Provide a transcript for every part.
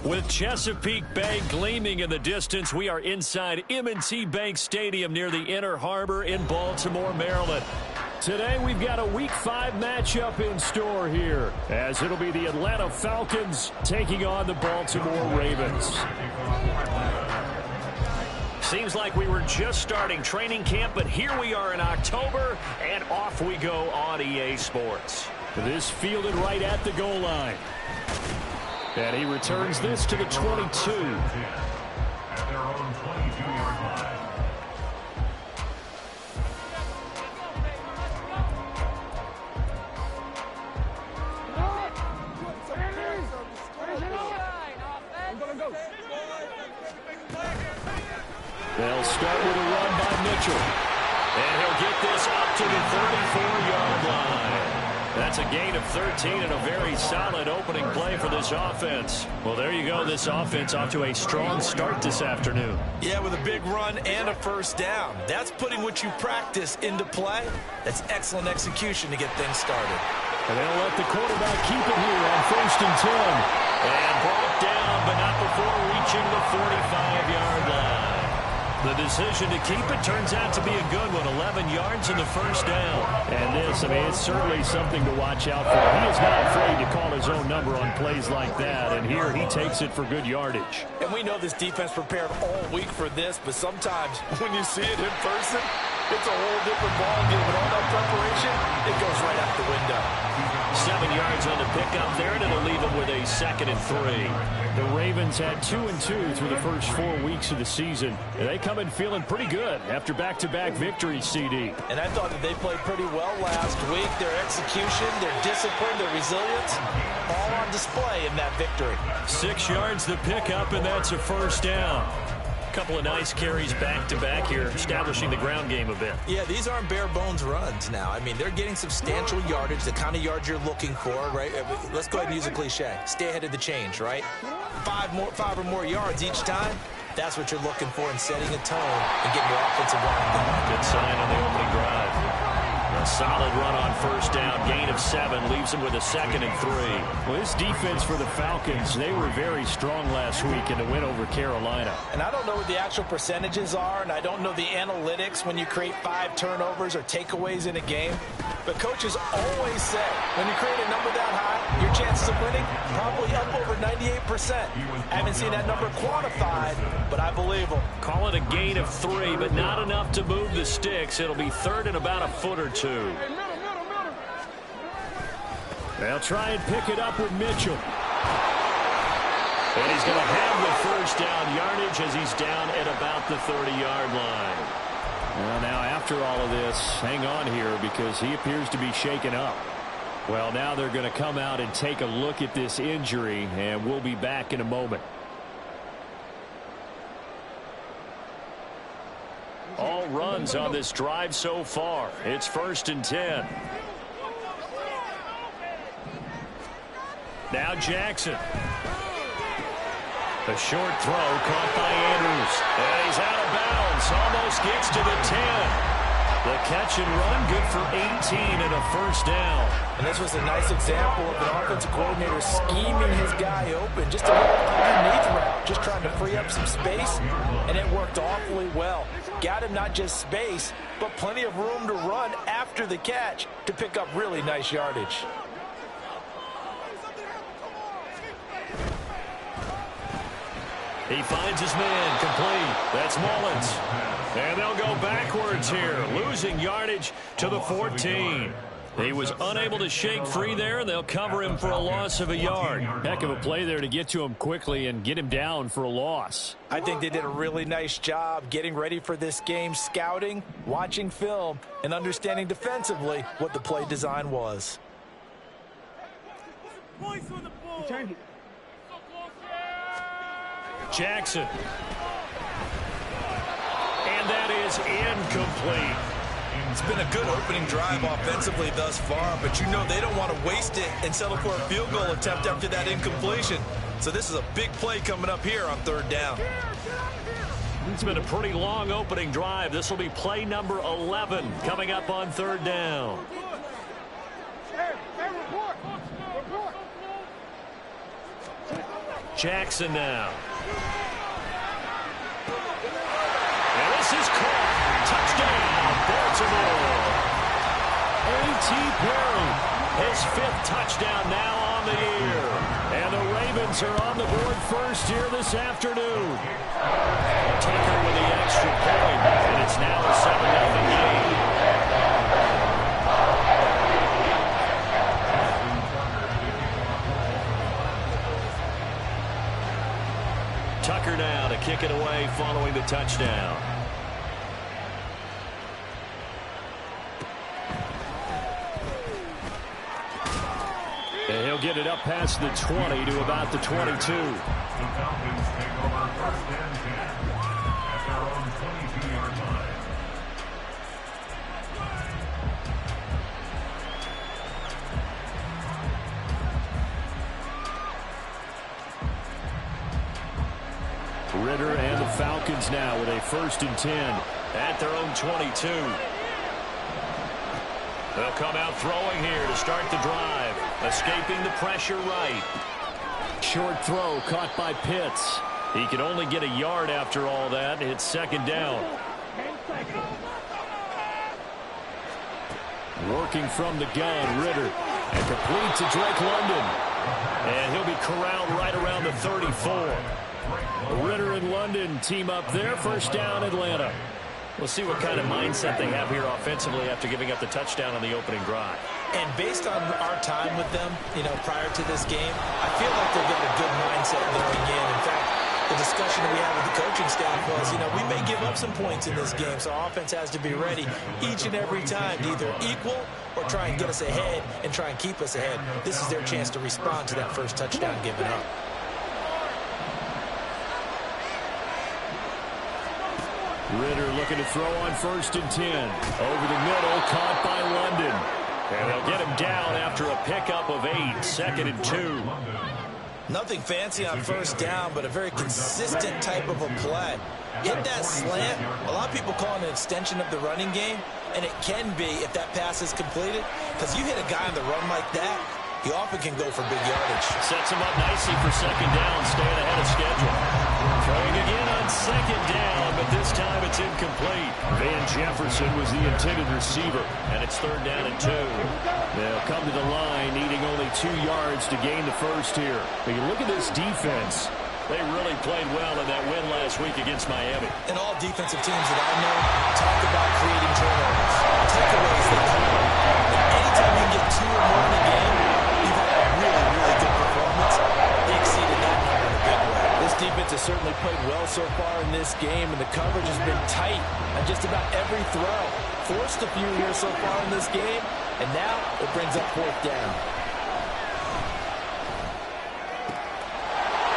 With Chesapeake Bay gleaming in the distance, we are inside M&T Bank Stadium near the Inner Harbor in Baltimore, Maryland. Today we've got a Week 5 matchup in store here, as it'll be the Atlanta Falcons taking on the Baltimore Ravens. Seems like we were just starting training camp, but here we are in October, and off we go on EA Sports. This fielded right at the goal line. And he returns this to the 22. At their own 22-yard line. They'll start with a run by Mitchell. And he'll get this up to the 34-yard line. That's a gain of 13 and a very solid opening play for this offense. Well, there you go. This offense off to a strong start this afternoon. Yeah, with a big run and a first down. That's putting what you practice into play. That's excellent execution to get things started. And they'll let the quarterback keep it here on 1st and 10. And brought down, but not before reaching the 45-yard line. The decision to keep it turns out to be a good one. 11 yards in the first down. And this, I mean, it's certainly something to watch out for. He is not afraid to call his own number on plays like that. And here he takes it for good yardage. And we know this defense prepared all week for this, but sometimes when you see it in person, it's a whole different ballgame. With all that preparation, it goes right out the window. 7 yards on the pickup there, and it'll leave him with a 2nd and 3. The Ravens had 2-2 through the first 4 weeks of the season. And they come in feeling pretty good after back-to-back victories, CD. And I thought that they played pretty well last week. Their execution, their discipline, their resilience, all on display in that victory. 6 yards the pickup, and that's a first down. Couple of nice carries back-to-back here, establishing the ground game a bit. Yeah, these aren't bare-bones runs now. I mean, they're getting substantial yardage, the kind of yards you're looking for, right? Let's go ahead and use a cliche. Stay ahead of the change, right? 5 or more yards each time. That's what you're looking for in setting a tone and getting your offensive line going. Good sign on the opening drive. A solid run on first down. Gain of 7 leaves him with a 2nd and 3. Well, this defense for the Falcons, they were very strong last week in the win over Carolina. And I don't know what the actual percentages are, and I don't know the analytics when you create 5 turnovers or takeaways in a game. But coaches always say, when you create a number that high, your chances of winning probably up over 98%. I haven't seen that number quantified, but I believe them. Call it a gain of 3, but not enough to move the sticks. It'll be 3rd and about a foot or 2. They'll try and pick it up with Mitchell. And he's going to have the first down yardage as he's down at about the 30-yard line. Well, now after all of this, hang on here because he appears to be shaken up. Well, now they're going to come out and take a look at this injury, and we'll be back in a moment. All runs on this drive so far. It's 1st and 10. Now Jackson. A short throw caught by Andrews. And he's out of bounds. Almost gets to the 10. The catch and run good for 18 and a first down. And this was a nice example of an offensive coordinator scheming his guy open. Just a little underneath route, just trying to free up some space, and it worked awfully well. Got him not just space, but plenty of room to run after the catch to pick up really nice yardage. He finds his man complete. That's Mullins. And they'll go backwards here, losing yardage to the 14. He was unable to shake free there, and they'll cover him for a loss of a yard. Heck of a play there to get to him quickly and get him down for a loss. I think they did a really nice job getting ready for this game, scouting, watching film, and understanding defensively what the play design was. Jackson. And that is incomplete. It's been a good opening drive offensively thus far, but you know they don't want to waste it and settle for a field goal attempt after that incompletion. So this is a big play coming up here on 3rd down. It's been a pretty long opening drive. This will be play number 11 coming up on 3rd down. Jackson now. And this is caught. Touchdown, Baltimore. A.T. Perry, his 5th touchdown now on the year. And the Ravens are on the board first here this afternoon. Tucker with the extra point, and it's now a 7-0 game. Tucker now to kick it away following the touchdown. And he'll get it up past the 20 to about the 22. The Falcons take over 1st and 10 at their own 22-yard line. Ritter and the Falcons now with a 1st and 10 at their own 22. They'll come out throwing here to start the drive. Escaping the pressure right. Short throw caught by Pitts. He can only get a yard after all that. It's 2nd down. Working from the gun, Ritter. And complete to Drake London. And he'll be corralled right around the 34. Ritter and London team up there. 1st down, Atlanta. We'll see what kind of mindset they have here offensively after giving up the touchdown on the opening drive. And based on our time with them, prior to this game, I feel like they've got a good mindset going in. In fact, the discussion that we had with the coaching staff was, we may give up some points in this game, so offense has to be ready each and every time to either equal or try and get us ahead and try and keep us ahead. This is their chance to respond to that first touchdown given up. Ritter looking to throw on 1st and 10. Over the middle, caught by London. And they'll get him down after a pickup of 8. 2nd and 2. Nothing fancy on 1st down, but a very consistent type of a play. Hit that slant. A lot of people call it an extension of the running game, and it can be if that pass is completed, because you hit a guy on the run like that, he often can go for big yardage. Sets him up nicely for 2nd down, staying ahead of schedule. Throwing again on 2nd down, but this time it's incomplete. Van Jefferson was the intended receiver, and it's 3rd down and 2. They'll come to the line, needing only 2 yards to gain the 1st here. But you look at this defense. They really played well in that win last week against Miami. And all defensive teams that I know talk about creating turnovers. Takeaways, they call them. Anytime you get 2 or more in a game, you've had a really, really good performance. They exceeded that number in a big way. This defense has certainly played well so far in this game, and the coverage has been tight on just about every throw. Forced a few here so far in this game, and now it brings up 4th down.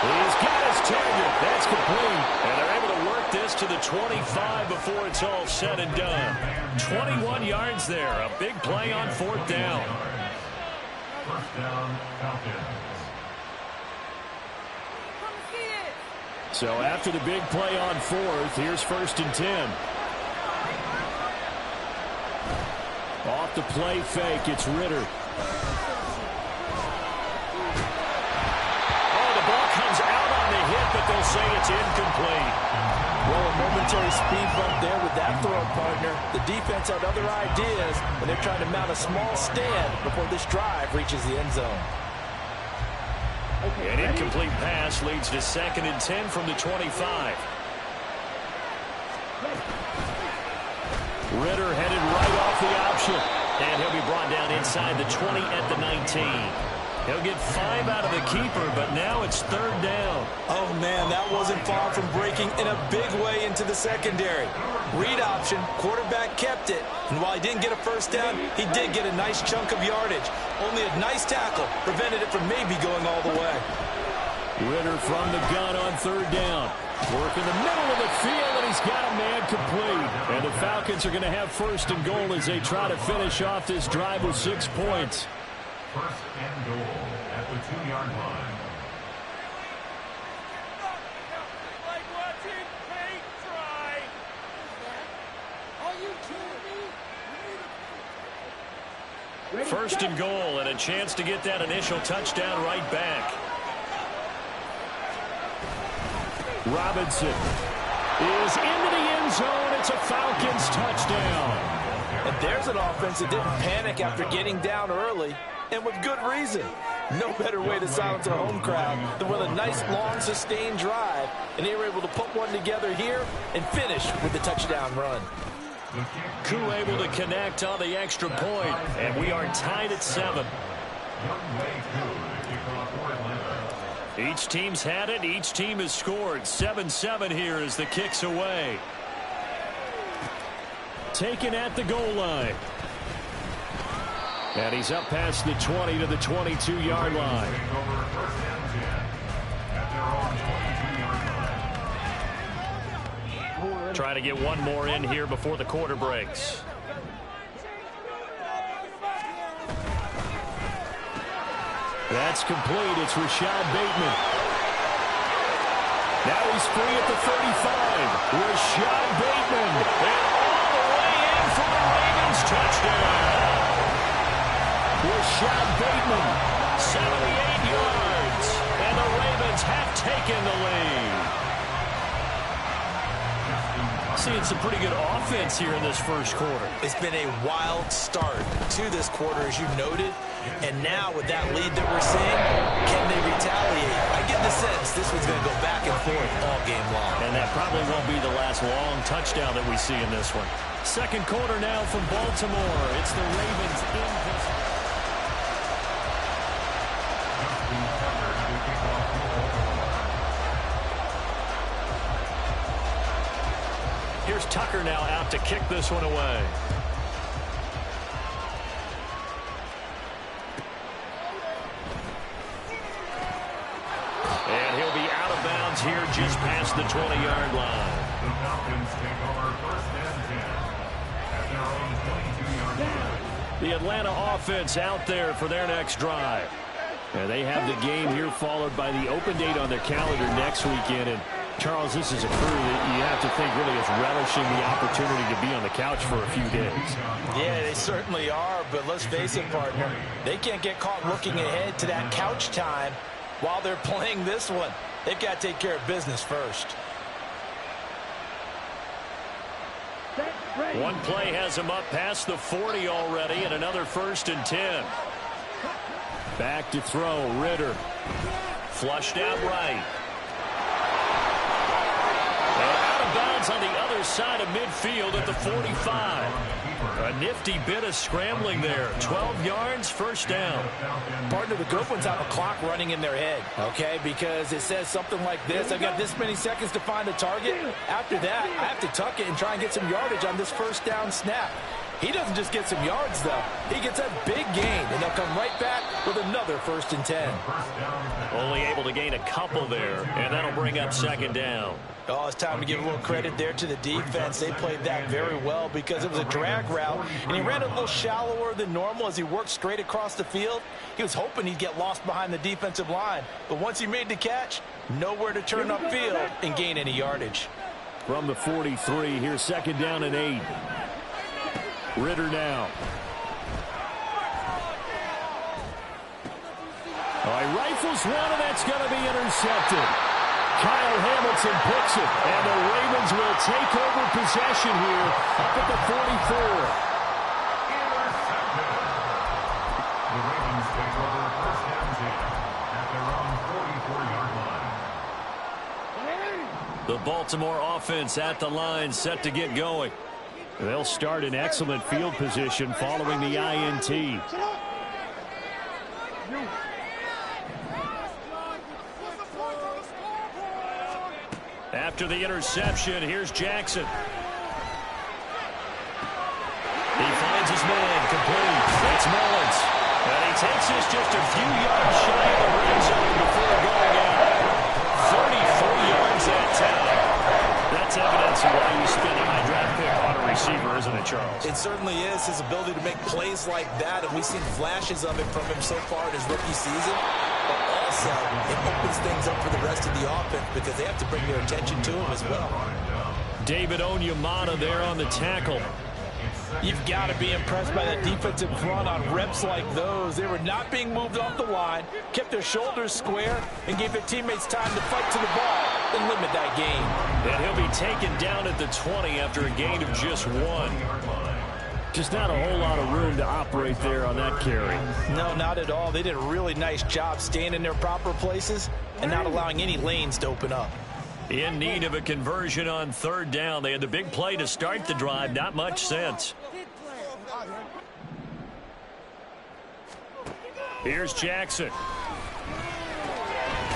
He's got his target. That's complete. And they're able to work this to the 25 before it's all said and done. 21 yards there. A big play on 4th down. 1st down, Falcons. So after the big play on 4th, here's 1st and 10. Off the play fake, it's Ritter. Oh, the ball comes out on the hit, but they'll say it's incomplete. Well, a momentary speed bump there with that throw, partner. The defense had other ideas, and they're trying to mount a small stand before this drive reaches the end zone. An incomplete pass leads to 2nd and 10 from the 25. Ritter headed right off the option. And he'll be brought down inside the 20 at the 19. He'll get 5 out of the keeper, but now it's 3rd down. Oh, man, that wasn't far from breaking in a big way into the secondary. Read option, quarterback kept it. And while he didn't get a 1st down, he did get a nice chunk of yardage. Only a nice tackle prevented it from maybe going all the way. Ritter from the gun on 3rd down. Work in the middle of the field, and he's got a man complete. And the Falcons are going to have 1st and goal as they try to finish off this drive with 6 points. 1st and goal at the 2-yard line. First and goal, and a chance to get that initial touchdown right back. Robinson is into the end zone. It's a Falcons touchdown. And there's an offense that didn't panic after getting down early, and with good reason. No better way to silence a home crowd than with a nice, long, sustained drive. And they were able to put one together here and finish with the touchdown run. Koo able to connect on the extra point, and we are tied at 7. Each team's had it. Each team has scored. 7-7 here as the kick's away. Taken at the goal line. And he's up past the 20 to the 22-yard line. Trying to get one more in here before the quarter breaks. That's complete. It's Rashad Bateman. Now he's free at the 35. Rashad Bateman. And all the way in for the Ravens touchdown. Rashad Bateman, 78 yards. And the Ravens have taken the lead. Seeing some pretty good offense here in this first quarter. It's been a wild start to this quarter, as you noted. And now with that lead that we're seeing, can they retaliate? I get the sense this one's going to go back and forth all game long. And that probably won't be the last long touchdown that we see in this one. Second quarter now from Baltimore. It's the Ravens in this. Here's Tucker now out to kick this one away. And he'll be out of bounds here just past the 20-yard line. The Falcons take over first and 10 at their own 22-yard line. The Atlanta offense out there for their next drive. And they have the game here followed by the open date on their calendar next weekend. And Charles, this is a crew that you have to think really is relishing the opportunity to be on the couch for a few days. Yeah, they certainly are, but let's face it, partner. They can't get caught looking ahead to that couch time while they're playing this one. They've got to take care of business first. One play has him up past the 40 already, and another 1st and 10. Back to throw, Ritter. Flushed out right. Bounds on the other side of midfield at the 45. A nifty bit of scrambling there. 12 yards, first down. Partner, the good ones have a clock running in their head, okay? Because it says something like this. I've got this many seconds to find a target. After that, I have to tuck it and try and get some yardage on this first down snap. He doesn't just get some yards, though. He gets a big gain, and they'll come right back with another 1st and 10. Only able to gain a couple there, and that'll bring up 2nd down. Oh, it's time to give a little credit there to the defense. They played that very well because it was a drag route, and he ran a little shallower than normal as he worked straight across the field. He was hoping he'd get lost behind the defensive line, but once he made the catch, nowhere to turn upfield and gain any yardage. From the 43, here's 2nd down and 8. Ritter now. All right, rifles one, and that's going to be intercepted. Kyle Hamilton picks it, and the Ravens will take over possession here up at the 44. The Ravens take over first and 10 at their own 44-yard line. The Baltimore offense at the line, set to get going. They'll start in excellent field position following the INT. After the interception, here's Jackson. He finds his man, complete. It's Mullins. And he takes this just a few yards shy of the red zone before going out. 34 yards that time. That's evidence of why you spend a high draft pick on a receiver, isn't it, Charles? It certainly is. His ability to make plays like that, and we've seen flashes of it from him so far in his rookie season. But also, it opens things up for the rest of the offense because they have to bring their attention to him as well. David Onyemata there on the tackle. You've got to be impressed by that defensive front on reps like those. They were not being moved off the line, kept their shoulders square, and gave their teammates time to fight to the ball and limit that gain. taken down at the 20 after a gain of just 1. Just not a whole lot of room to operate there on that carry. No, not at all. They did a really nice job staying in their proper places and not allowing any lanes to open up. In need of a conversion on 3rd down. They had the big play to start the drive. Not much sense. Here's Jackson.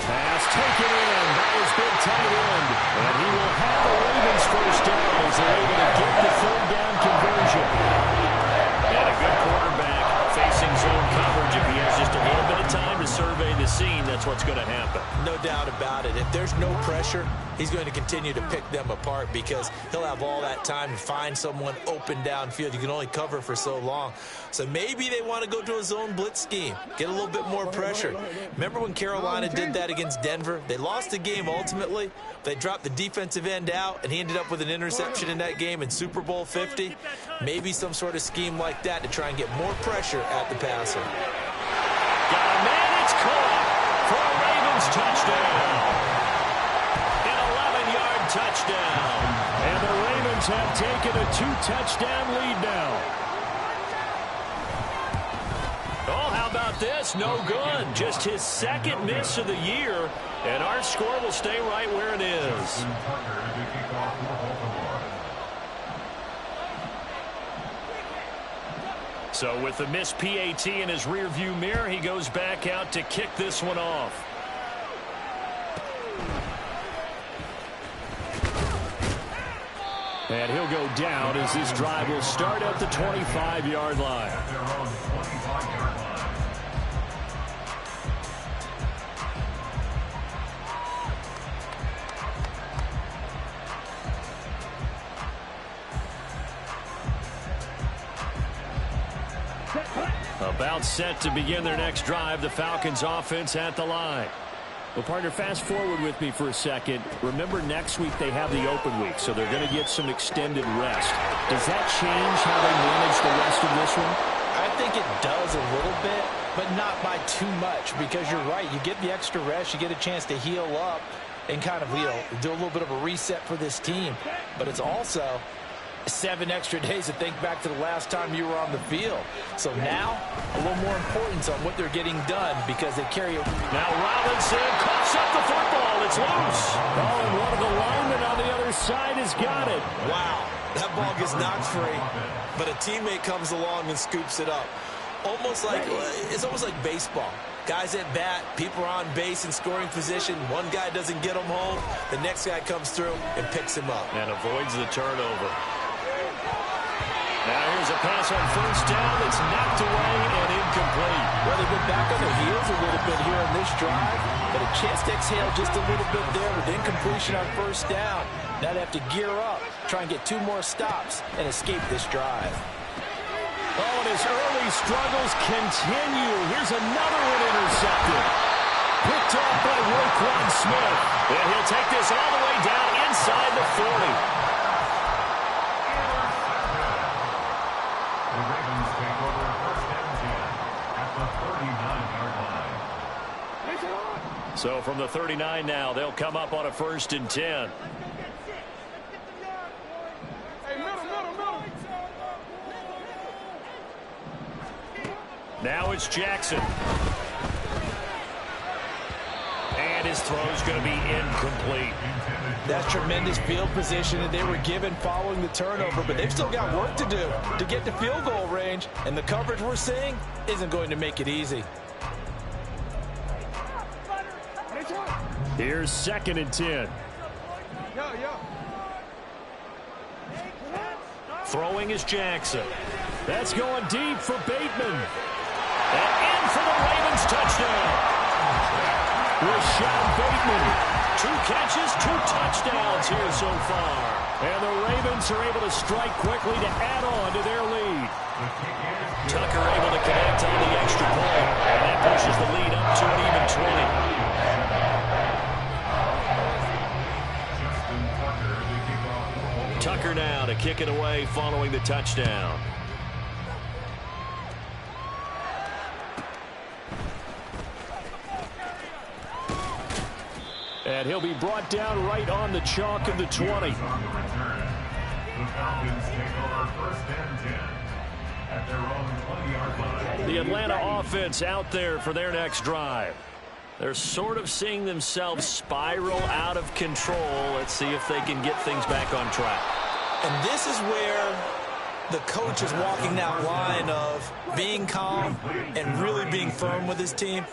Pass taken in by his big tight end. And he will have the Ravens first down as they're able to get the 3rd down conversion. And a good quarterback facing zone coverage. If he has just a little bit of time to survey the scene, that's what's going to happen. No doubt about it. If there's no pressure, he's going to continue to pick them apart because he'll have all that time to find someone open downfield. You can only cover for so long. So maybe they want to go to a zone blitz scheme, get a little bit more pressure. Remember when Carolina did that against Denver? They lost the game ultimately. They dropped the defensive end out, and he ended up with an interception in that game in Super Bowl 50. Maybe some sort of scheme like that to try and get more pressure at the passer. Got a man, it's caught for a Ravens touchdown. An 11-yard touchdown. And the Ravens have taken a 2-touchdown lead now. Oh, how about this? No good. Just his 2nd miss of the year, and our score will stay right where it is. So with the missed PAT in his rearview mirror, he goes back out to kick this one off. And he'll go down as this drive will start at the 25-yard line. About set to begin their next drive, the Falcons offense at the line. Well, partner, fast forward with me for a second. Remember, next week they have the open week, so they're going to get some extended rest. Does that change how they manage the rest of this one? I think it does a little bit, but not by too much, because you're right. You get the extra rest, you get a chance to heal up and kind of, do a little bit of a reset for this team. But it's also 7 extra days to think back to the last time you were on the field. So now, a little more importance on what they're getting done because they carry it. Now Robinson coughs up the football. It's loose. Oh, and one of the linemen on the other side has got it. Wow, that ball gets knocked free, but a teammate comes along and scoops it up. It's almost like baseball. Guys at bat, people are on base in scoring position. One guy doesn't get him home. The next guy comes through and picks him up. And avoids the turnover. Now here's a pass on 1st down that's knocked away and incomplete. Well, they've been back on their heels a little bit here on this drive, but a chance to exhale just a little bit there with incompletion on 1st down. Now they have to gear up, try and get 2 more stops, and escape this drive. Oh, and his early struggles continue. Here's another one intercepted. Picked off by Roquan Smith. And he'll take this all the way down inside the 40. The Ravens take over 1st and 10 at the 39-yard line. So from the 39 now, they'll come up on a 1st and 10. Now it's Jackson. And his throw's going to be incomplete. That's tremendous field position that they were given following the turnover, but they've still got work to do to get to field goal range, and the coverage we're seeing isn't going to make it easy. Here's 2nd and 10. Throwing is Jackson. That's going deep for Bateman. And in for the Ravens touchdown. Rashad Bateman. 2 catches, 2 touchdowns here so far. And the Ravens are able to strike quickly to add on to their lead. Tucker able to connect on the extra point. And that pushes the lead up to an even 20. Tucker now to kick it away following the touchdown. And he'll be brought down right on the chalk of the 20. On the return, the Falcons take over first and 10 at their own 20-yard line. The Atlanta offense out there for their next drive. They're sort of seeing themselves spiral out of control. Let's see if they can get things back on track. And this is where the coach is walking that line of being calm and really being firm with his team.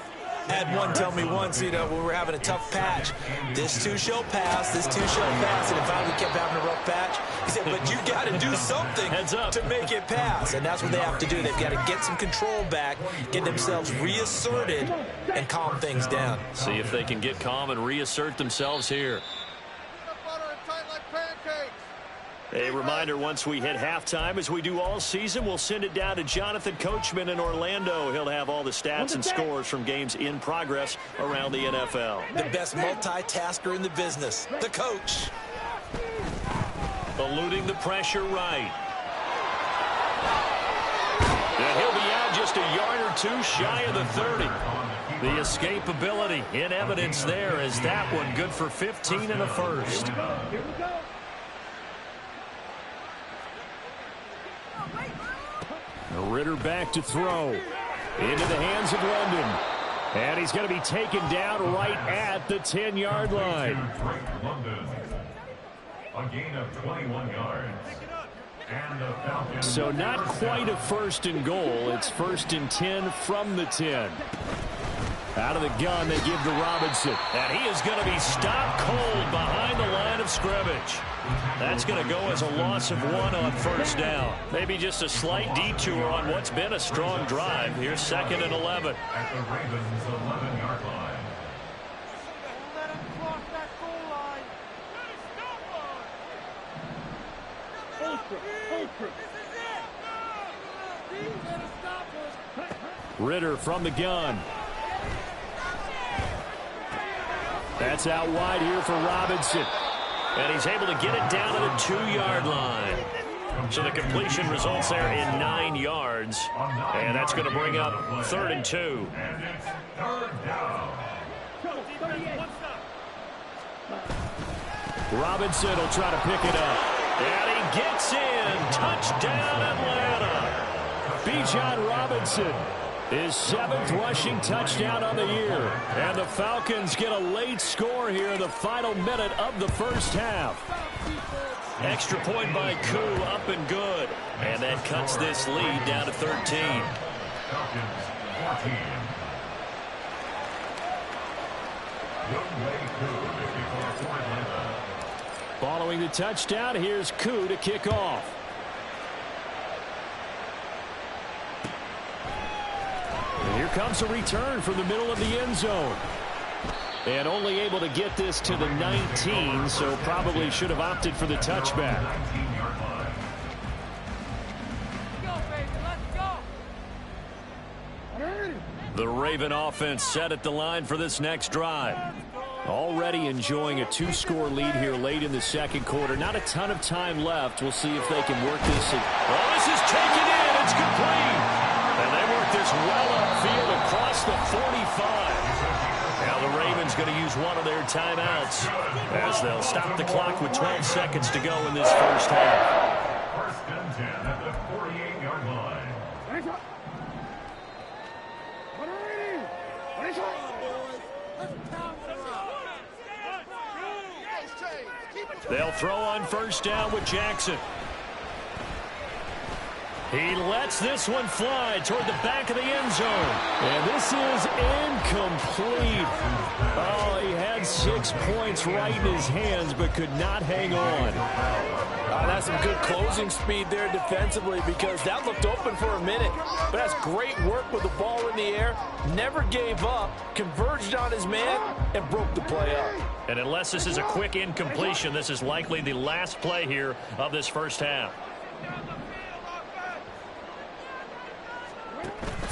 I had one tell me once, when we were having a tough patch, this too shall pass, this too shall pass, and finally we kept having a rough patch. He said, but you got to do something to make it pass, and that's what they have to do. They've got to get some control back, get themselves reasserted, and calm things down. See if they can get calm and reassert themselves here. A reminder, once we hit halftime, as we do all season, we'll send it down to Jonathan Coachman in Orlando. He'll have all the stats and scores from games in progress around the NFL. The best multitasker in the business, the coach. Eluding the pressure right. And he'll be out just a yard or two shy of the 30. The escapability in evidence there as that one good for 15 and a first. Here we go. Ritter back to throw. Into the hands of London. And he's going to be taken down right at the 10-yard line. A gain of 21 yards. And the Falcons. So not quite a first and goal. It's first and 10 from the 10. Out of the gun, they give to Robinson. And he is going to be stopped cold behind the line of scrimmage. That's going to go as a loss of 1 on first down. Maybe just a slight detour on what's been a strong drive. Here's 2nd and 11. At the Ravens' 11-yard line. Let him cross that goal line. Ritter from the gun. That's out wide here for Robinson. And he's able to get it down to the 2-yard line. So the completion results there in 9 yards. And that's going to bring up 3rd and 2. And it's 3rd down. Robinson will try to pick it up. And he gets in. Touchdown, Atlanta. Bijan Robinson. His 7th rushing touchdown on the year. And the Falcons get a late score here in the final minute of the first half. Extra point by Koo, up and good. And that cuts this lead down to 13. Falcons 14. Youngway Koo to kick off for Atlanta. Following the touchdown, here's Koo to kick off. And here comes a return from the middle of the end zone. And only able to get this to the 19, so probably should have opted for the touchback. 19-yard line. Go, baby, let's go. The Raven offense set at the line for this next drive. Already enjoying a 2-score lead here late in the second quarter. Not a ton of time left. We'll see if they can work this. Oh, this is taken in. It's complete. And they work this well upfield across the 45. Now the Ravens going to use one of their timeouts as they'll stop the clock with 12 seconds to go in this first half. First and 10 at the 48-yard line. They'll throw on first down with Jackson. He lets this one fly toward the back of the end zone. And this is incomplete. Oh, he had 6 points right in his hands, but could not hang on. That's some good closing speed there defensively because that looked open for a minute. But that's great work with the ball in the air. Never gave up, converged on his man, and broke the play up. And unless this is a quick incompletion, this is likely the last play here of this first half.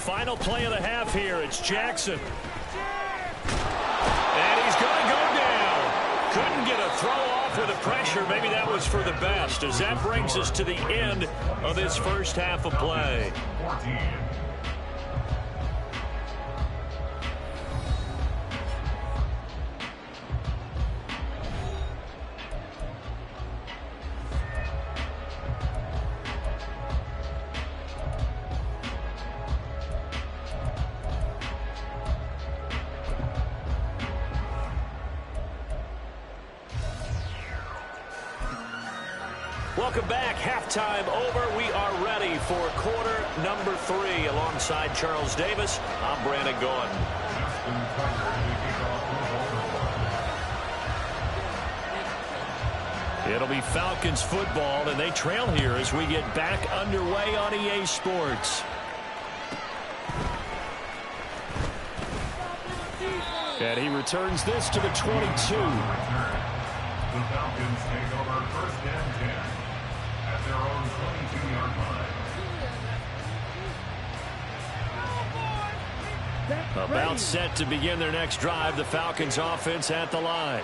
Final play of the half here. It's Jackson. And he's going to go down. Couldn't get a throw off with the pressure. Maybe that was for the best, as that brings us to the end of this first half of play. 14. Welcome back. Halftime over. We are ready for quarter number 3. Alongside Charles Davis, I'm Brandon Gaughan. It'll be Falcons football, and they trail here as we get back underway on EA Sports. And he returns this to the 22. The Falcons take over first and 10 at their own 22-yard line. About set to begin their next drive. The Falcons offense at the line.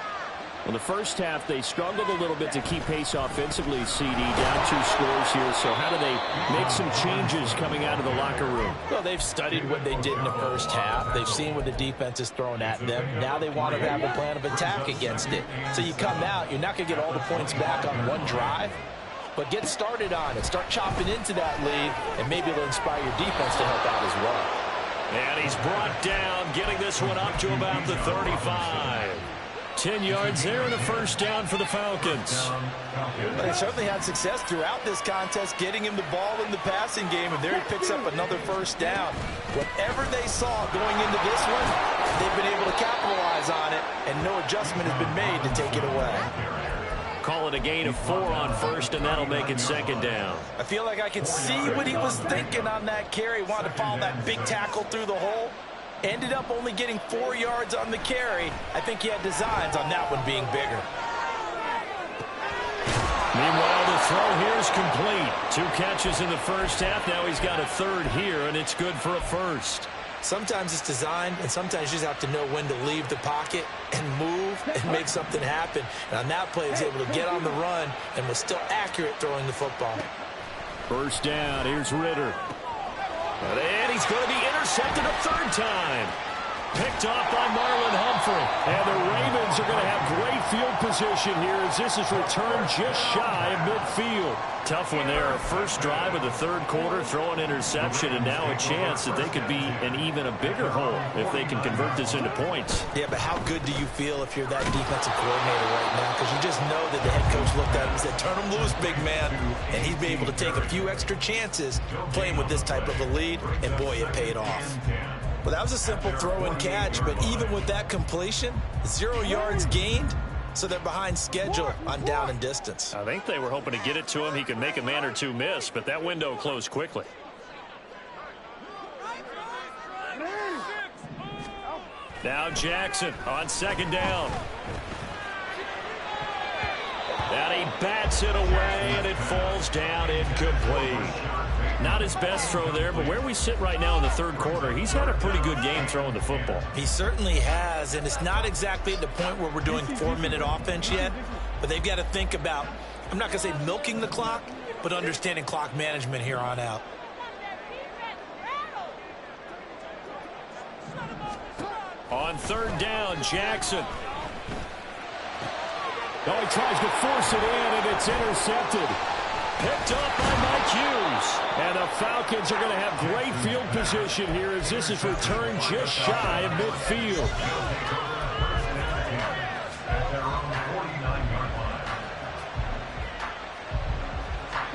Well, the first half, they struggled a little bit to keep pace offensively, CD, down 2 scores here. So how do they make some changes coming out of the locker room? Well, they've studied what they did in the first half. They've seen what the defense is throwing at them. Now they want to have a plan of attack against it. So you come out, you're not going to get all the points back on one drive, but get started on it. Start chopping into that lead, and maybe it'll inspire your defense to help out as well. And he's brought down, getting this one up to about the 35. 10 yards there and a first down for the Falcons. They certainly had success throughout this contest getting him the ball in the passing game, and there he picks up another first down. Whatever they saw going into this one, they've been able to capitalize on it, and no adjustment has been made to take it away. Call it a gain of 4 on first, and that'll make it second down. I feel like I could see what he was thinking on that carry. Wanted to follow that big tackle through the hole. Ended up only getting 4 yards on the carry. I think he had designs on that one being bigger. Meanwhile, the throw here is complete. 2 catches in the first half. Now he's got a third here, and it's good for a first. Sometimes it's designed, and sometimes you just have to know when to leave the pocket and move and make something happen. And on that play, he's able to get on the run and was still accurate throwing the football. First down. Here's Ritter. And he's going to be intercepted a third time. Picked off by Marlon Humphrey. And the Ravens are going to have great field position here as this is returned just shy of midfield. Tough one there. First drive of the third quarter, throw an interception, and now a chance that they could be in even a bigger hole if they can convert this into points. Yeah, but how good do you feel if you're that defensive coordinator right now? Because you just know that the head coach looked at him and said, turn him loose, big man. And he'd be able to take a few extra chances playing with this type of a lead, and boy, it paid off. Well, that was a simple throw and catch, but even with that completion, 0 yards gained, so they're behind schedule on down and distance. I think they were hoping to get it to him. He could make a man or two miss, but that window closed quickly. Now Jackson on second down. And he bats it away, and it falls down incomplete. Not his best throw there, but where we sit right now in the third quarter, he's had a pretty good game throwing the football. He certainly has, and it's not exactly at the point where we're doing 4-minute offense yet, but they've got to think about, I'm not going to say milking the clock, but understanding clock management here on out. On third down, Jackson. Oh, he tries to force it in, and it's intercepted. Picked up by Mike Hughes. And the Falcons are going to have great field position here as this is returned just shy of midfield.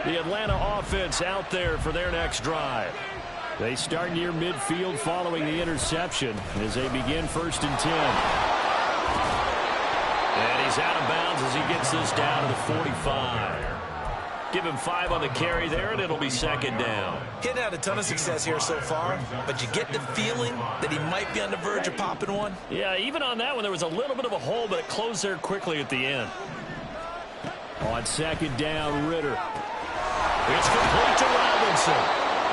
The Atlanta offense out there for their next drive. They start near midfield following the interception as they begin first and 10. And he's out of bounds as he gets this down to the 45. Give him 5 on the carry there, and it'll be second down. He hadn't had a ton of success here so far, but you get the feeling that he might be on the verge of popping one. Yeah, even on that one, there was a little bit of a hole, but it closed there quickly at the end. On second down, Ritter. It's complete to Robinson.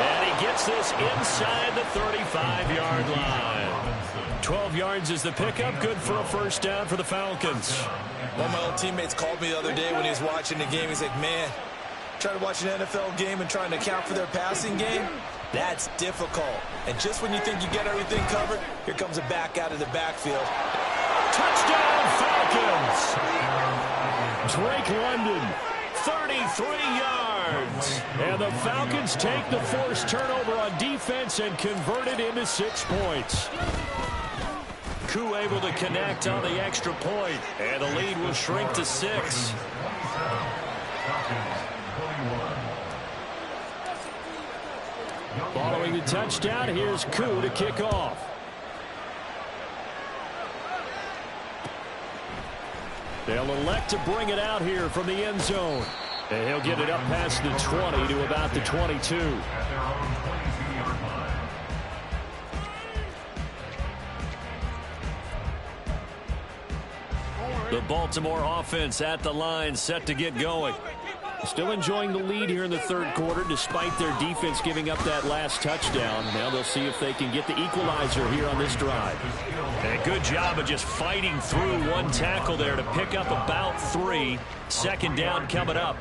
And he gets this inside the 35-yard line. 12 yards is the pickup. Good for a first down for the Falcons. One of my old teammates called me the other day when he was watching the game. He's like, man, trying to watch an NFL game and trying to account for their passing game, that's difficult. And just when you think you get everything covered, here comes a back out of the backfield. Touchdown, Falcons! Drake London, 33 yards. And the Falcons take the forced turnover on defense and convert it into 6 points. Koo able to connect on the extra point, and the lead will shrink to 6. Falcons 21. Following the touchdown, here's Koo to kick off. They'll elect to bring it out here from the end zone. And he'll get it up past the 20 to about the 22. At their own 22-yard line. The Baltimore offense at the line, set to get going. Still enjoying the lead here in the third quarter despite their defense giving up that last touchdown. Now they'll see if they can get the equalizer here on this drive. And a good job of just fighting through one tackle there to pick up about 3. Second down coming up.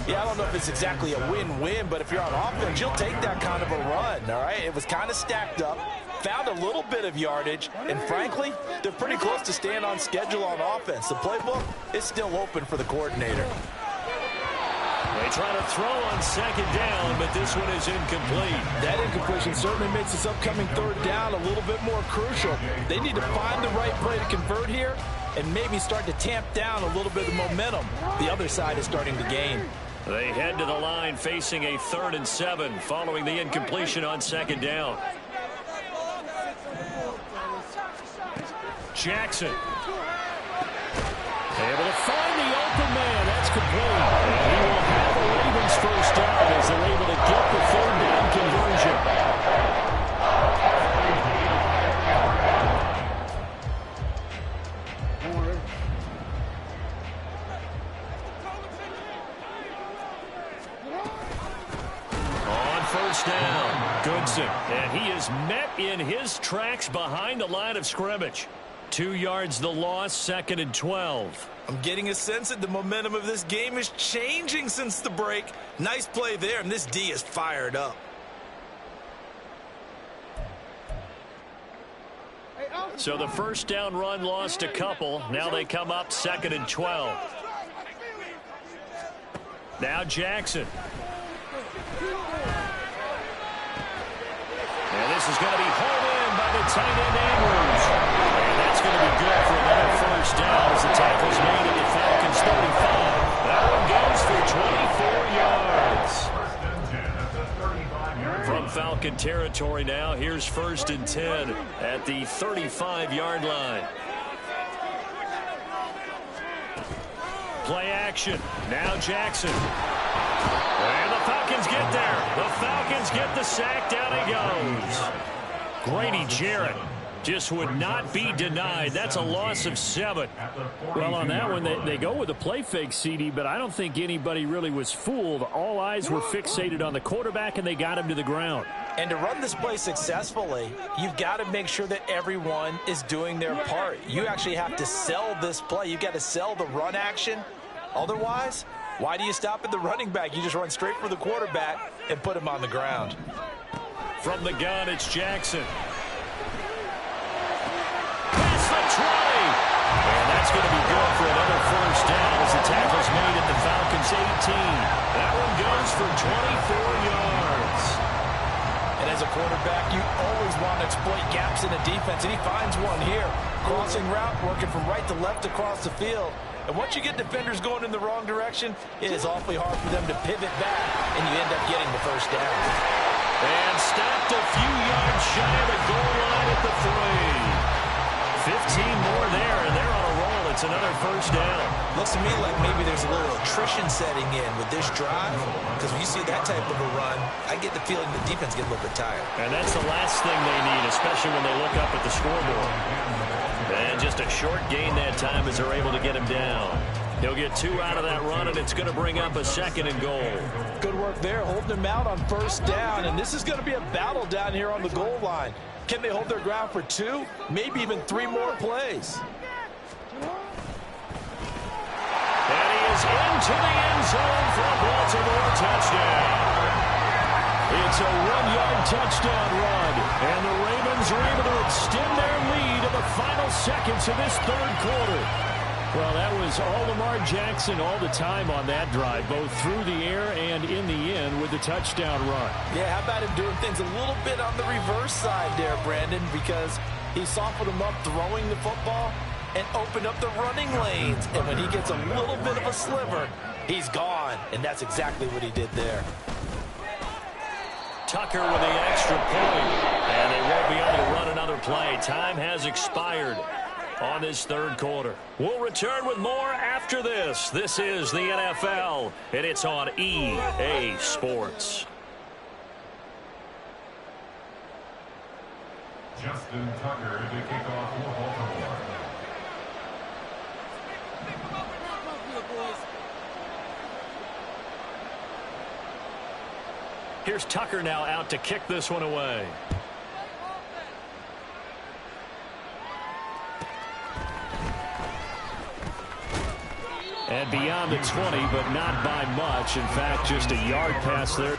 Yeah, I don't know if it's exactly a win-win, but if you're on offense, you'll take that kind of a run, all right? It was kind of stacked up, found a little bit of yardage, and frankly, they're pretty close to staying on schedule on offense. The playbook is still open for the coordinator. They try to throw on second down, but this one is incomplete. That incompletion certainly makes this upcoming third down a little bit more crucial. They need to find the right play to convert here and maybe start to tamp down a little bit of momentum. The other side is starting to gain. They head to the line facing a 3rd and 7 following the incompletion on second down. Jackson. Able to find the open man. That's complete. And he will have the Ravens first down as they're able to get the 3rd down conversion. On first down, Goodson. And he is met in his tracks behind the line of scrimmage. 2 yards the loss, 2nd and 12. I'm getting a sense that the momentum of this game is changing since the break. Nice play there, and this D is fired up. So the first down run lost a couple. Now they come up 2nd and 12. Now Jackson. And this is going to be hauled in by the tight end Andrews. And that's going to be good for another first down as the tackle's made at the Falcons 35. That one goes for 24 yards. From Falcon territory now, here's 1st and 10 at the 35-yard line. Play action. Now Jackson. And the Falcons get there. The Falcons get the sack. Down he goes. Grady Jarrett just would not be denied. That's a loss of 7. Well, on that one, they go with a play fake, CD, but I don't think anybody really was fooled. All eyes were fixated on the quarterback, and they got him to the ground. And to run this play successfully, you've got to make sure that everyone is doing their part. You actually have to sell this play. You've got to sell the run action. Otherwise, why do you stop at the running back? You just run straight for the quarterback and put him on the ground. From the gun, it's Jackson. Past the 20. And that's going to be good for another first down as the tackle's made at the Falcons 18. That one goes for 24 yards. And as a quarterback, you always want to exploit gaps in the defense, and he finds one here. Crossing route, working from right to left across the field. And once you get defenders going in the wrong direction, it is awfully hard for them to pivot back, and you end up getting the first down. And stopped a few yards shy of the goal line at the 3. 15 more there, and they're on a roll. It's another first down. Looks to me like maybe there's a little attrition setting in with this drive, because when you see that type of a run, I get the feeling the defense gets a little bit tired. And that's the last thing they need, especially when they look up at the scoreboard. And just a short gain that time as they're able to get him down. He'll get 2 out of that run, and it's going to bring up a 2nd and goal. Good work there, holding him out on first down, and this is going to be a battle down here on the goal line. Can they hold their ground for 2, maybe even 3 more plays? And he is into the end zone for a Baltimore touchdown. It's a 1-yard touchdown run, and the Ravens are able to extend their lead in the final seconds of this third quarter. Well, that was all Lamar Jackson all the time on that drive, both through the air and in the end with the touchdown run. Yeah, how about him doing things a little bit on the reverse side there, Brandon, because he softened him up throwing the football and opened up the running lanes. And when he gets a little bit of a sliver, He's gone, and that's exactly what he did there. Tucker with the extra point, and they won't be able to run another play. Time has expired on this third quarter. We'll return with more after this. This is the NFL, and it's on EA Sports. Justin Tucker to kick off for Baltimore. Here's Tucker now out to kick this one away. And beyond the 20, but not by much. In fact, just a yard pass there.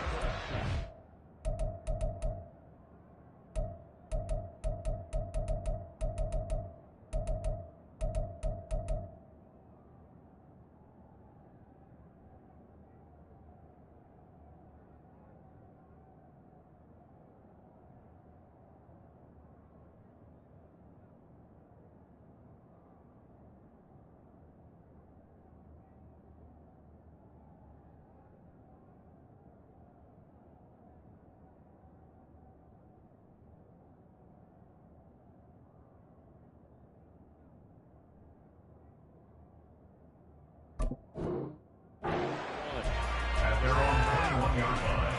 At their own 21-yard line.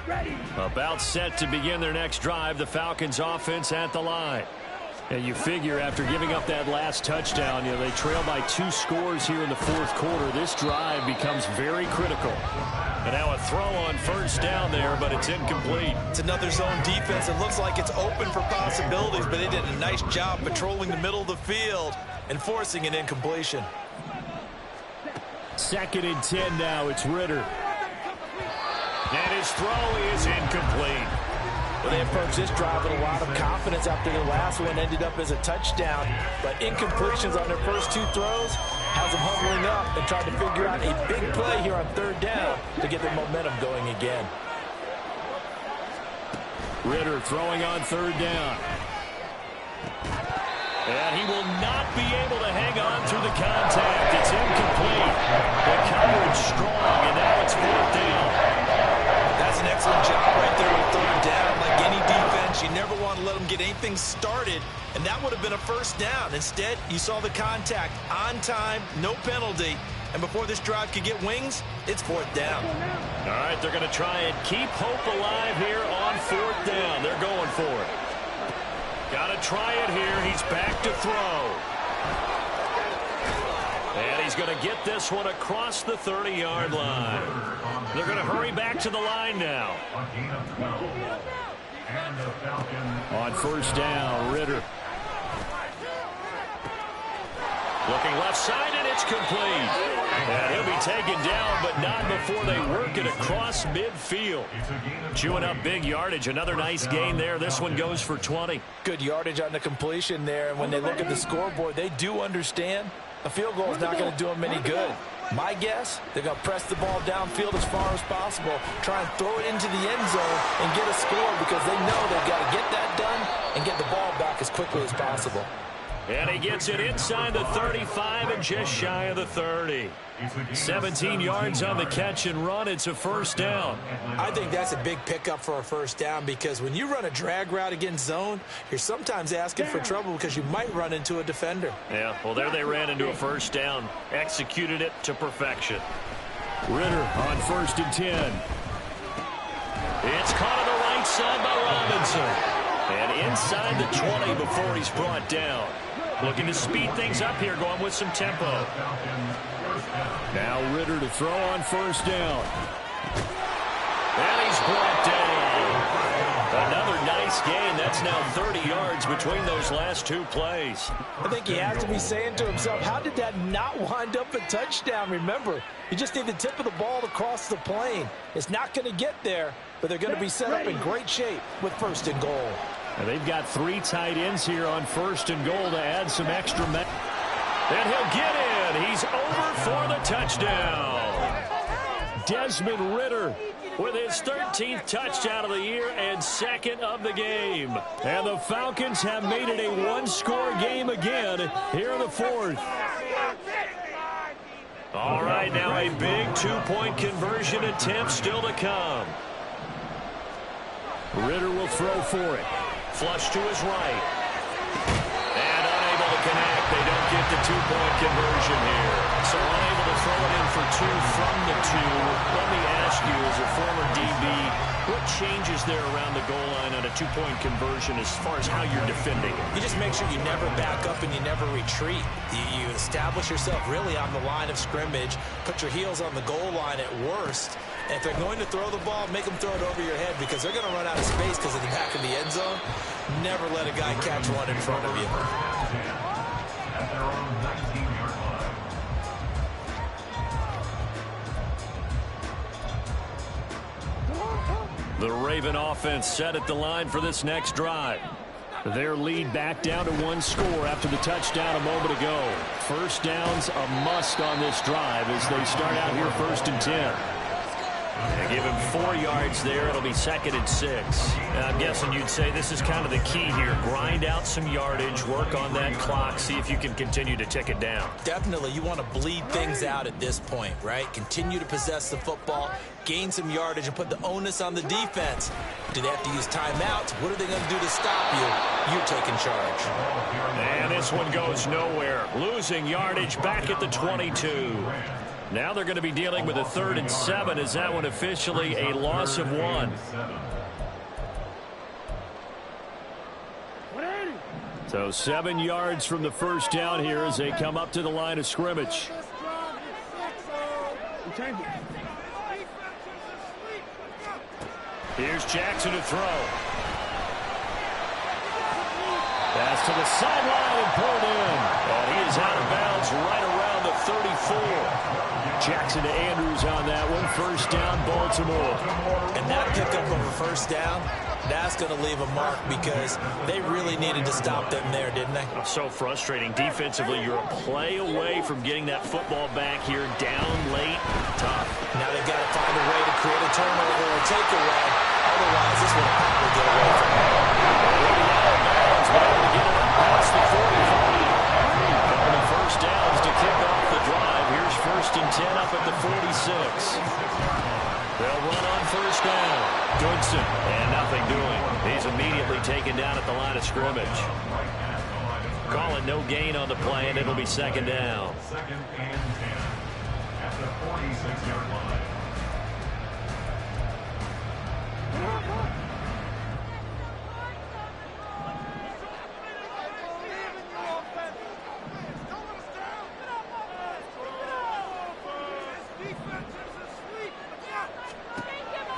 Ready. About set to begin their next drive. The Falcons offense at the line. And you figure after giving up that last touchdown, they trail by 2 scores here in the fourth quarter. This drive becomes very critical. And now a throw on first down there, but it's incomplete. It's another zone defense. It looks like it's open for possibilities, but they did a nice job patrolling the middle of the field and forcing an incompletion. 2nd and 10 now. It's Ritter. And his throw is incomplete. Well, they approached this drive with a lot of confidence after the last one ended up as a touchdown. But incompletions on their first 2 throws has them huddling up and trying to figure out a big play here on 3rd down to get their momentum going again. Ritter throwing on 3rd down. And he will not be able to hang on through the contact. It's incomplete. The coverage strong, and now it's 4th down. That's an excellent job right there with 3rd down. Like any defense, you never want to let them get anything started, and that would have been a 1st down. Instead, you saw the contact on time, no penalty, and before this drive could get wings, it's 4th down. All right, they're going to try and keep hope alive here on 4th down. They're going for it. Got to try it here. He's back to throw. And he's going to get this one across the 30-yard line. They're going to hurry back to the line now. On 1st down, Ritter. Looking left side, and it's complete. And he'll be taken down, but not before they work it across midfield. Chewing up big yardage. Another nice gain there. This one goes for 20. Good yardage on the completion there, and when they look at the scoreboard, they do understand a field goal is not going to do them any good. My guess, they're going to press the ball downfield as far as possible, try and throw it into the end zone and get a score because they know they've got to get that done and get the ball back as quickly as possible. And he gets it inside the 35 and just shy of the 30. 17 yards on the catch and run. It's a 1st down. I think that's a big pickup for a 1st down because when you run a drag route against zone, you're sometimes asking for trouble because you might run into a defender. Yeah, well, there they ran into a 1st down. Executed it to perfection. Ritter on 1st and 10. It's caught on the right side by Robinson. And inside the 20 before he's brought down. Looking to speed things up here, going with some tempo. Now Ritter to throw on 1st down. And he's brought down. Another nice gain. That's now 30 yards between those last 2 plays. I think he has to be saying to himself, how did that not wind up a touchdown? Remember, you just need the tip of the ball to cross the plane. It's not going to get there, but they're going to be set up in great shape with 1st and goal. And they've got 3 tight ends here on 1st and goal to add some extra men. And he'll get in. He's over for the touchdown. Desmond Ritter with his 13th touchdown of the year and second of the game. And the Falcons have made it a one-score game again here in the fourth. All right, now a big two-point conversion attempt still to come. Ritter will throw for it. Flush to his right. And unable to connect. They don't get the two-point conversion here. So unable to throw it in for two from the two. Let me ask you, as a former DB, what changes there around the goal line on a two-point conversion as far as how you're defending? You just make sure you never back up and you never retreat. You establish yourself really on the line of scrimmage, put your heels on the goal line at worst, and if they're going to throw the ball, make them throw it over your head because they're going to run out of space because of the back of the end zone. Never let a guy catch one in front of you. At their own 19-yard line. The Raven offense set at the line for this next drive. Their lead back down to one score after the touchdown a moment ago. First down's a must on this drive as they start out here 1st and 10. They give him 4 yards there. It'll be 2nd and 6. And I'm guessing you'd say this is kind of the key here. Grind out some yardage, work on that clock, see if you can continue to tick it down. Definitely, you want to bleed things out at this point, right? Continue to possess the football, gain some yardage, and put the onus on the defense. Do they have to use timeouts? What are they going to do to stop you? You're taking charge. And this one goes nowhere. Losing yardage back at the 22. Now they're going to be dealing with a 3rd and 7 as that one officially a loss of 1. So 7 yards from the first down here as they come up to the line of scrimmage. Here's Jackson to throw. Pass to the sideline and pulled in. And he is out of bounds right around the 34. Jackson to Andrews on that one. First down, Baltimore. And that pickup of a first down, that's going to leave a mark because they really needed to stop them there, didn't they? So frustrating. Defensively, you're a play away from getting that football back here down late. Tough. Now they've got to find a way to create a turnover or takeaway. Otherwise, this will probably get away from them. Able to get it up past the 45. Couple of first downs to kick off the drive. Here's 1st and 10 up at the 46. They'll run on first down. Goodson, and nothing doing. He's immediately taken down at the line of scrimmage. Calling no gain on the play, and it'll be 2nd down. 2nd and 10 at the 46-yard line.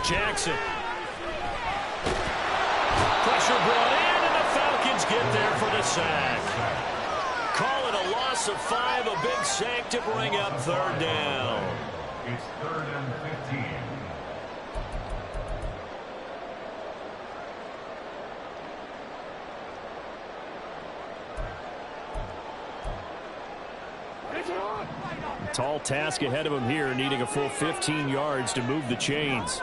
Jackson. Pressure brought in, and the Falcons get there for the sack. Call it a loss of 5, a big sack to bring up 3rd down. It's 3rd and 15. Tall task ahead of him here, needing a full 15 yards to move the chains.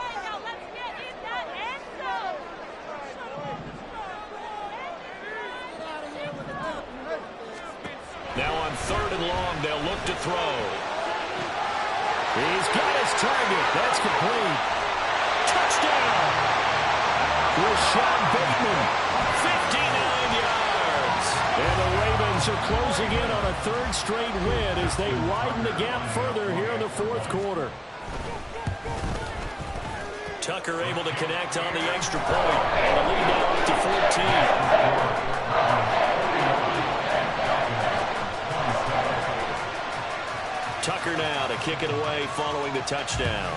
Now on 3rd and long, they'll look to throw. He's got his target. That's complete. Touchdown! Rashad Bateman, 59 yards. And the Ravens are closing in on a 3rd straight win as they widen the gap further here in the 4th quarter. Tucker able to connect on the extra point. And the lead now up to 14. Tucker now to kick it away following the touchdown.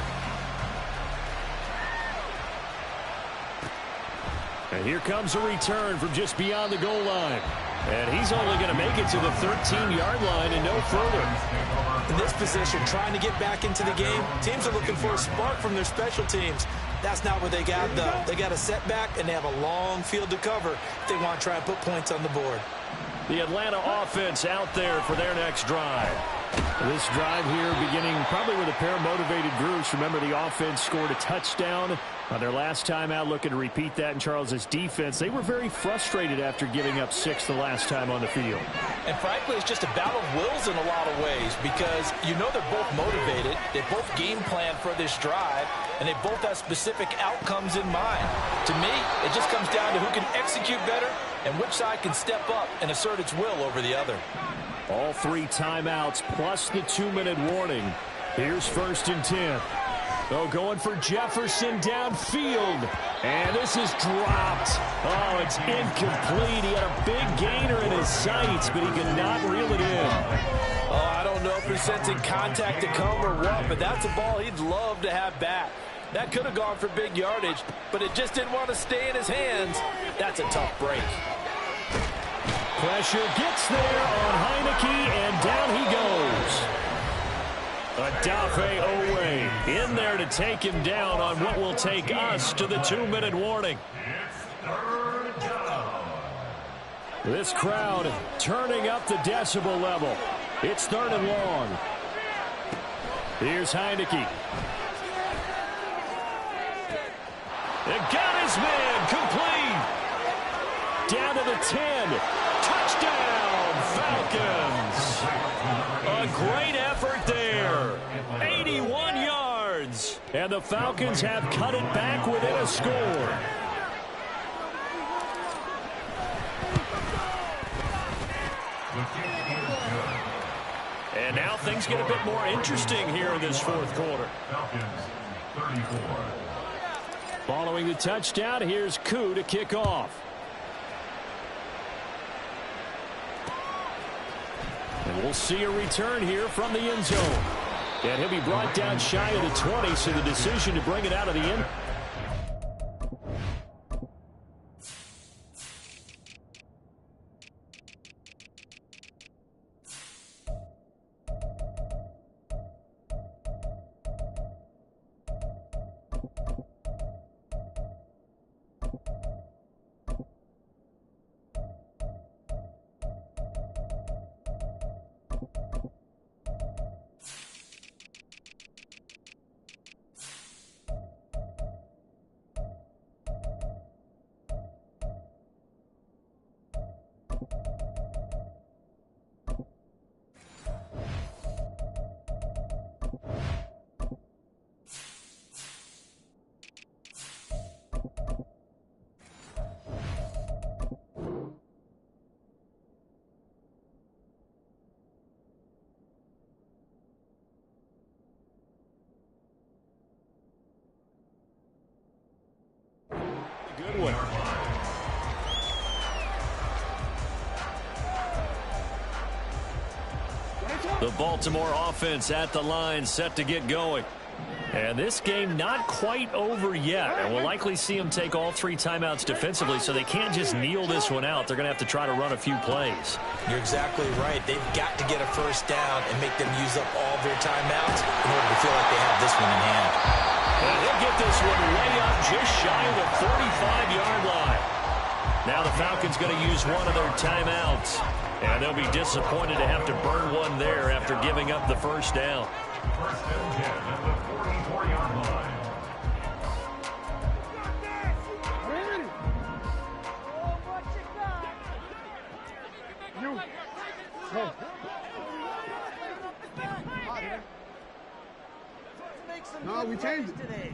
And here comes a return from just beyond the goal line. And he's only going to make it to the 13-yard line and no further. In this position, trying to get back into the game, teams are looking for a spark from their special teams. That's not what they got, though. They got a setback, and they have a long field to cover if they want to try and put points on the board. The Atlanta offense out there for their next drive. This drive here beginning probably with a pair of motivated groups. Remember, the offense scored a touchdown on their last time out, looking to repeat that in Charles's defense. They were very frustrated after giving up 6 the last time on the field. And frankly, it's just a battle of wills in a lot of ways because you know they're both motivated. They both game plan for this drive, and they both have specific outcomes in mind. To me, it just comes down to who can execute better and which side can step up and assert its will over the other. All 3 timeouts plus the 2-minute warning. Here's 1st and 10. Oh, going for Jefferson downfield. And this is dropped. Oh, it's incomplete. He had a big gainer in his sights, but he could not reel it in. Oh, I don't know if he's sensing contact to come or what, but that's a ball he'd love to have back. That could have gone for big yardage, but it just didn't want to stay in his hands. That's a tough break. Pressure gets there on Heineke, and down he goes. Adafe Owe in there to take him down on what will take us to the 2-minute warning. This crowd turning up the decibel level. It's 3rd and long. Here's Heineke. It got his man complete. Down to the 10. Touchdown, Falcons. A great effort there. 81 yards. And the Falcons have cut it back within a score. And now things get a bit more interesting here in this 4th quarter. Falcons 34. Following the touchdown, here's Koo to kick off. And we'll see a return here from the end zone. And he'll be brought down shy of the 20, so the decision to bring it out of the end. Good one. The Baltimore offense at the line, set to get going. And this game not quite over yet. And we'll likely see them take all 3 timeouts defensively, so they can't just kneel this one out. They're going to have to try to run a few plays. You're exactly right. They've got to get a 1st down and make them use up all their timeouts in order to feel like they have this one in hand. And they'll get this one way up just shy of the 45-yard line. Now the Falcons going to use one of their timeouts. And they'll be disappointed to have to burn one there after giving up the 1st down. 1st and 10 at the 44-yard line. No, we changed it.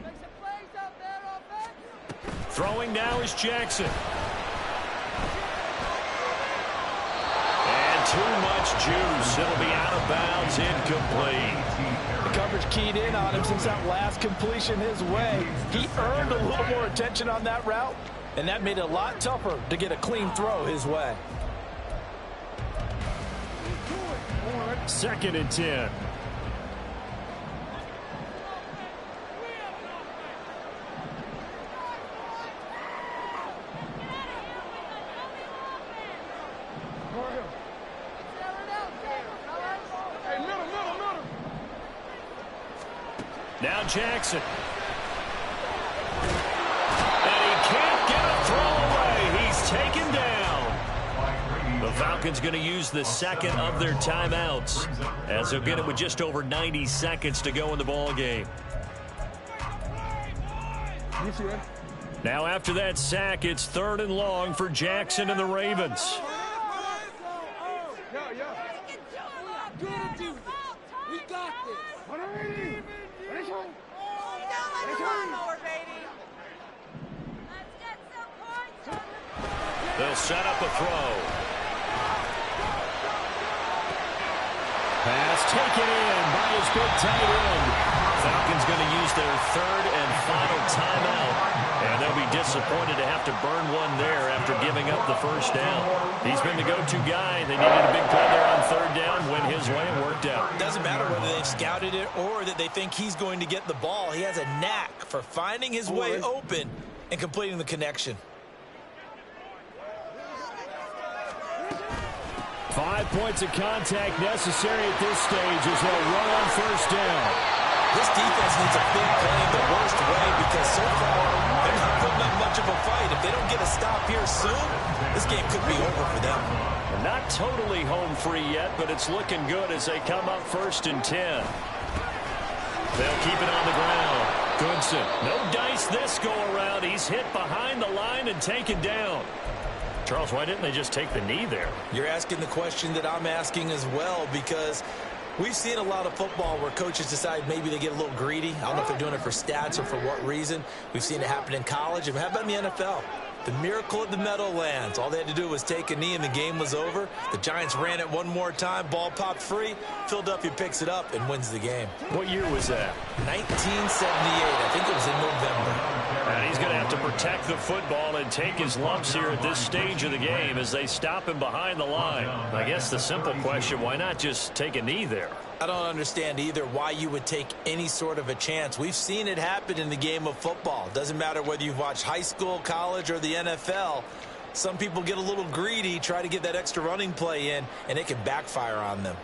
Throwing now is Jackson. Too much juice. It'll be out of bounds, incomplete. The coverage keyed in on him since that last completion his way. He earned a little more attention on that route, and that made it a lot tougher to get a clean throw his way. 2nd and 10. Now Jackson. And he can't get a throw away. He's taken down. The Falcons Falcons going to use the second of their timeouts, as they'll get it with just over 90 seconds to go in the ball game. Now after that sack, it's 3rd and long for Jackson and the Ravens. We got this. They'll set up a throw. Pass taken in by his big tight end. Falcons going to use their 3rd and final timeout, and they'll be disappointed to have to burn one there after giving up the first down. He's been the go-to guy. They needed a big play there on 3rd down. Went his way and worked out. Doesn't matter whether they've scouted it or that they think he's going to get the ball. He has a knack for finding his way open and completing the connection. 5 points of contact necessary at this stage as they'll run on 1st down. This defense needs a big play in the worst way because so far they're not putting up much of a fight. If they don't get a stop here soon, this game could be over for them. They're not totally home free yet, but it's looking good as they come up 1st and 10. They'll keep it on the ground. Goodson, no dice this go around. He's hit behind the line and taken down. Charles, why didn't they just take the knee there? You're asking the question that I'm asking as well, because we've seen a lot of football where coaches decide maybe they get a little greedy. I don't know if they're doing it for stats or for what reason. We've seen it happen in college. And how about in the NFL? The miracle at the Meadowlands. All they had to do was take a knee and the game was over. The Giants ran it one more time. Ball popped free. Philadelphia picks it up and wins the game. What year was that? 1978. I think it was in November. And he's going to have to protect the football and take his lumps here at this stage of the game as they stop him behind the line. I guess the simple question, why not just take a knee there? I don't understand either why you would take any sort of a chance. We've seen it happen in the game of football. Doesn't matter whether you've watched high school, college, or the NFL. Some people get a little greedy, try to get that extra running play in, and it can backfire on them.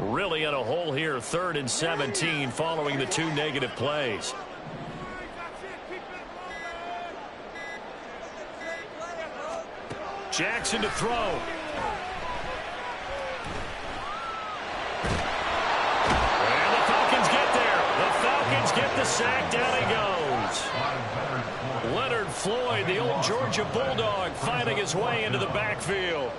Really in a hole here, 3rd and 17 following the 2 negative plays. Jackson to throw. And the Falcons get there. The Falcons get the sack. Down he goes. Leonard Floyd, the old Georgia Bulldog, finding his way into the backfield.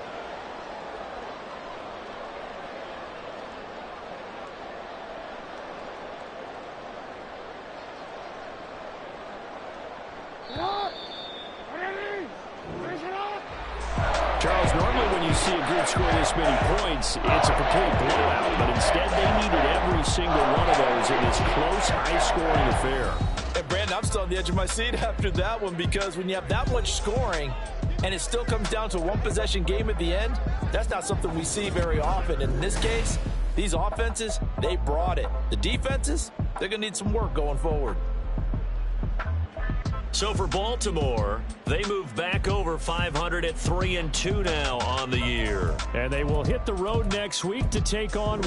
Charles, normally when you see a group score this many points, it's a complete blowout. But instead, they needed every single one of those in this close, high-scoring affair. And, Brandon, I'm still on the edge of my seat after that one, because when you have that much scoring and it still comes down to a one-possession game at the end, that's not something we see very often. And in this case, these offenses, they brought it. The defenses, they're going to need some work going forward. So for Baltimore, they move back over 500 at 3-2 now on the year. And they will hit the road next week to take on